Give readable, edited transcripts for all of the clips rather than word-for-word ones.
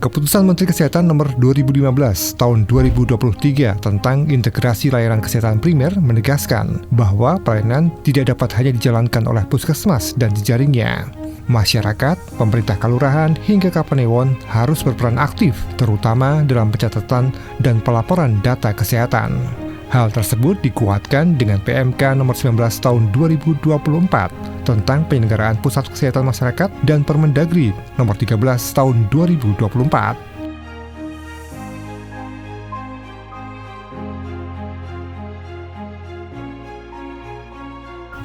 Keputusan Menteri Kesehatan Nomor 2015 Tahun 2023 tentang integrasi layanan kesehatan primer menegaskan bahwa pelayanan tidak dapat hanya dijalankan oleh puskesmas dan jejaringnya. Masyarakat, pemerintah kelurahan, hingga Kapanewon harus berperan aktif, terutama dalam pencatatan dan pelaporan data kesehatan. Hal tersebut dikuatkan dengan PMK Nomor 19 Tahun 2024 tentang penyelenggaraan Pusat Kesehatan Masyarakat dan Permendagri Nomor 13 Tahun 2024.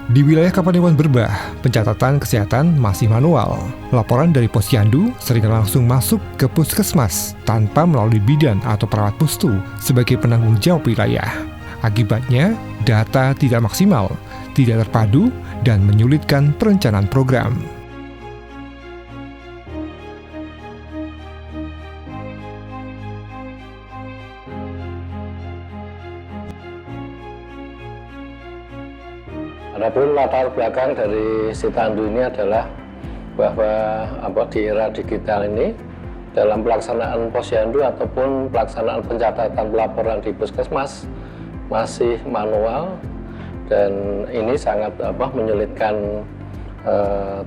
Di wilayah Kapanewon Berbah, pencatatan kesehatan masih manual. Laporan dari Posyandu sering langsung masuk ke puskesmas tanpa melalui bidan atau perawat pustu sebagai penanggung jawab wilayah. Akibatnya, data tidak maksimal, tidak terpadu, dan menyulitkan perencanaan program. Adapun latar belakang dari Sitandu ini adalah bahwa di era digital ini dalam pelaksanaan Posyandu ataupun pelaksanaan pencatatan pelaporan di puskesmas masih manual, dan ini sangat menyulitkan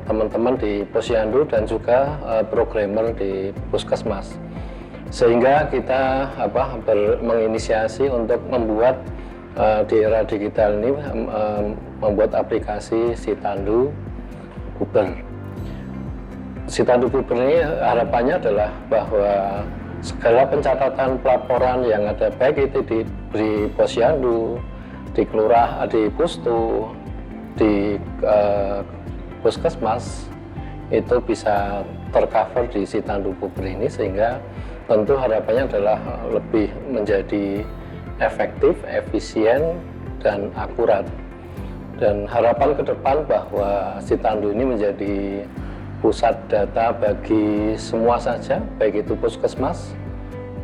teman-teman di Posyandu dan juga programmer di puskesmas, sehingga kita menginisiasi untuk membuat di era digital ini membuat aplikasi Sitandu Puber. Sitandu Puber ini harapannya adalah bahwa segala pencatatan pelaporan yang ada, baik itu di Posyandu, di kelurahan, di pustu, di puskesmas, itu bisa tercover di Sitandu Puber ini, sehingga tentu harapannya adalah lebih menjadi efektif, efisien, dan akurat. Dan harapan ke depan bahwa Sitandu ini menjadi pusat data bagi semua saja, baik itu puskesmas,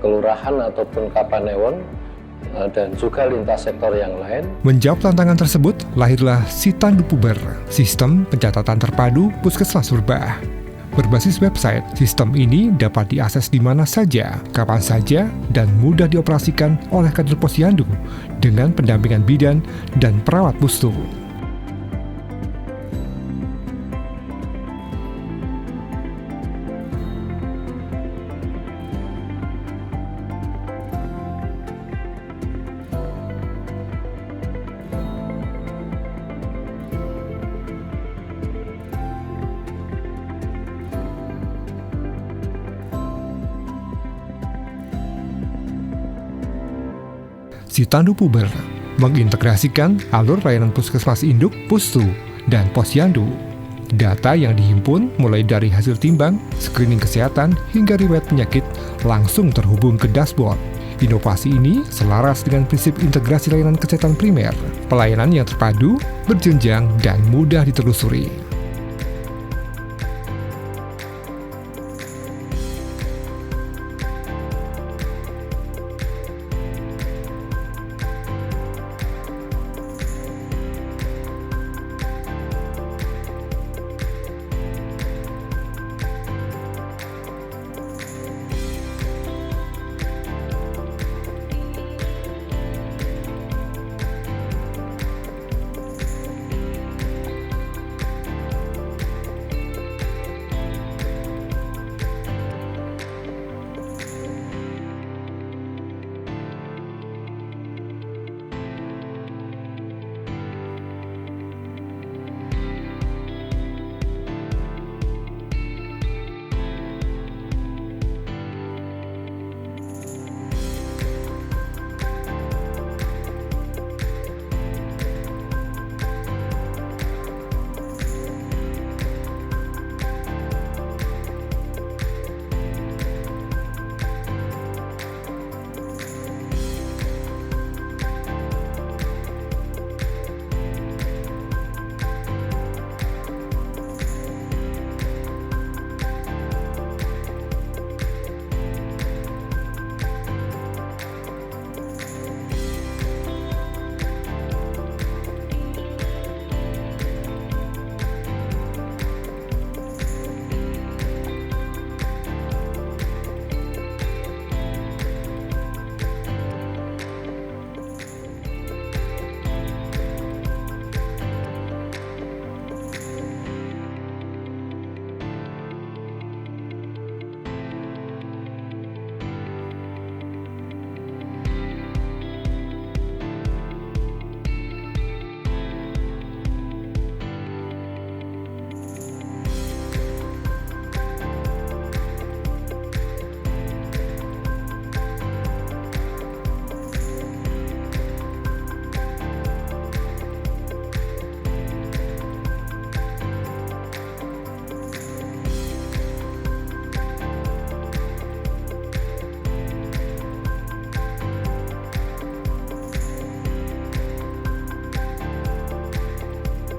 kelurahan ataupun Kapanewon, dan juga lintas sektor yang lain. Menjawab tantangan tersebut, lahirlah Sitandu Puber, sistem pencatatan terpadu puskesmas Berbah. Berbasis website, sistem ini dapat diakses di mana saja, kapan saja, dan mudah dioperasikan oleh kader Posyandu dengan pendampingan bidan dan perawat pustu. Sitandu Puber mengintegrasikan alur layanan puskesmas induk, pustu, dan posyandu. Data yang dihimpun mulai dari hasil timbang, screening kesehatan, hingga riwayat penyakit langsung terhubung ke dashboard. Inovasi ini selaras dengan prinsip integrasi layanan kesehatan primer, pelayanan yang terpadu, berjenjang, dan mudah ditelusuri.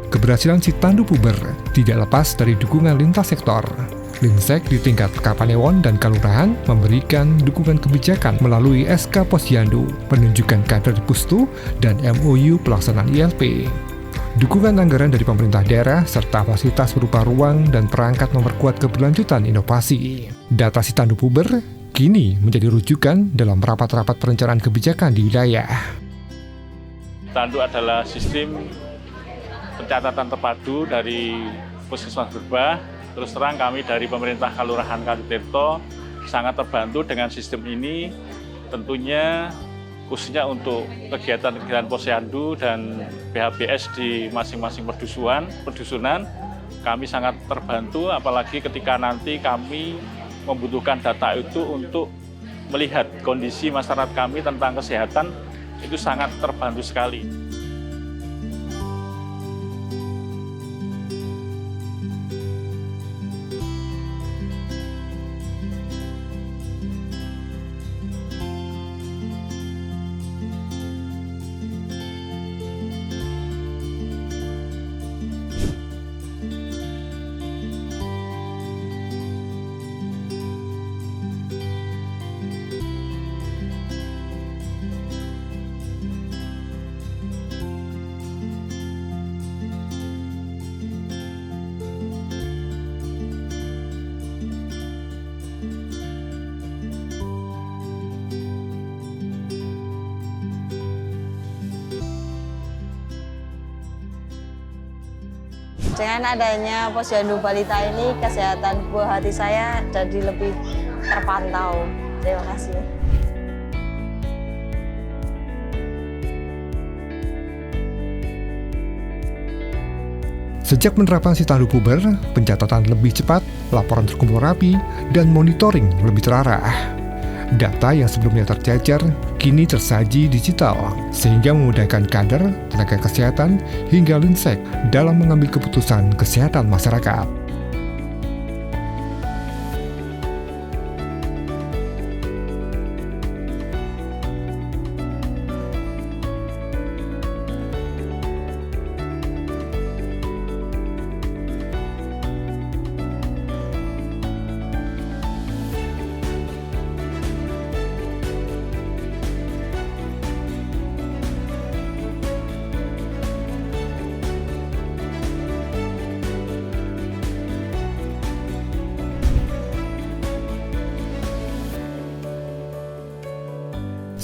Keberhasilan si Tandu Puber tidak lepas dari dukungan lintas sektor. Linsek di tingkat Kapanewon dan Kalurahan memberikan dukungan kebijakan melalui SK Posyandu, penunjukan kader di Pustu, dan MOU pelaksanaan ILP. Dukungan anggaran dari pemerintah daerah serta fasilitas berupa ruang dan perangkat memperkuat keberlanjutan inovasi. Data si Tandu Puber kini menjadi rujukan dalam rapat-rapat perencanaan kebijakan di wilayah. Tandu adalah sistem pencatatan terpadu dari Puskesmas Berbah. Terus terang kami dari pemerintah Kalurahan Kalitirto sangat terbantu dengan sistem ini, tentunya khususnya untuk kegiatan-kegiatan posyandu dan PHBS di masing-masing perdusunan, kami sangat terbantu, apalagi ketika nanti kami membutuhkan data itu untuk melihat kondisi masyarakat kami tentang kesehatan, itu sangat terbantu sekali. Dengan adanya Posyandu Balita ini, kesehatan buah hati saya jadi lebih terpantau. Terima kasih. Sejak penerapan si Tandu Puber, pencatatan lebih cepat, laporan terkumpul rapi, dan monitoring lebih terarah. Data yang sebelumnya tercecer kini tersaji digital, sehingga memudahkan kader, tenaga kesehatan, hingga Linsek dalam mengambil keputusan kesehatan masyarakat.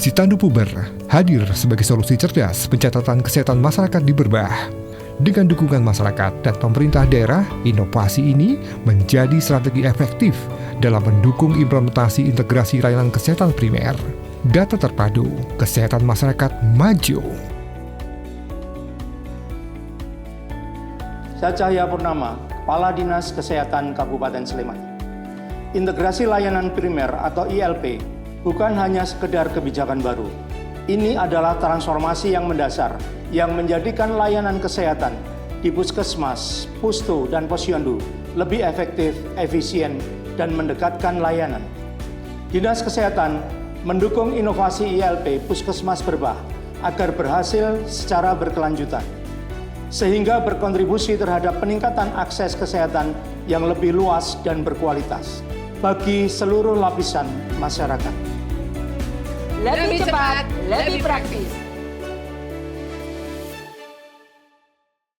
Si Tandu Puber hadir sebagai solusi cerdas pencatatan kesehatan masyarakat di Berbah. Dengan dukungan masyarakat dan pemerintah daerah, inovasi ini menjadi strategi efektif dalam mendukung implementasi integrasi layanan kesehatan primer. Data terpadu, kesehatan masyarakat maju. Saya Cahya Purnama, Kepala Dinas Kesehatan Kabupaten Sleman. Integrasi layanan primer atau ILP bukan hanya sekedar kebijakan baru. Ini adalah transformasi yang mendasar yang menjadikan layanan kesehatan di Puskesmas, Pustu, dan Posyandu lebih efektif, efisien, dan mendekatkan layanan. Dinas Kesehatan mendukung inovasi ILP Puskesmas Berbah agar berhasil secara berkelanjutan, sehingga berkontribusi terhadap peningkatan akses kesehatan yang lebih luas dan berkualitas bagi seluruh lapisan masyarakat. Lebih cepat, lebih praktis.